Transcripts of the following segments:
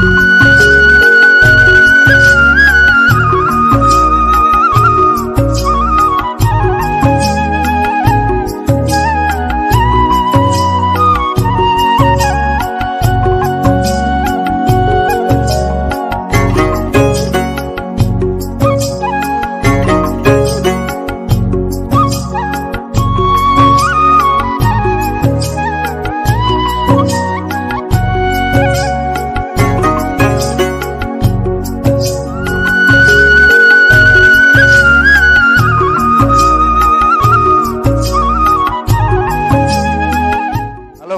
Hello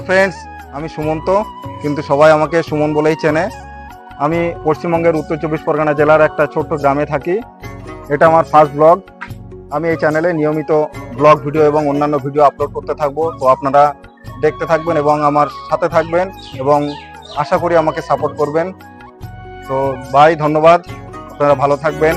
friends আমি সুমন্ত কিন্তু সবাই আমাকে সুমন বলেই চেনে। আমি পশ্চিমবঙ্গের উত্তর 24 পরগনা জেলার একটা ছোট্ট গ্রামে থাকি। এটা আমার ফার্স্ট ব্লগ। আমি এই চ্যানেলে নিয়মিত ব্লগ ভিডিও এবং অন্যান্য ভিডিও আপলোড করতে থাকবো, তো আপনারা দেখতে থাকবেন এবং আমার সাথে থাকবেন এবং আশা করি আমাকে সাপোর্ট করবেন। তো বাই, ধন্যবাদ, আপনারা ভালো থাকবেন।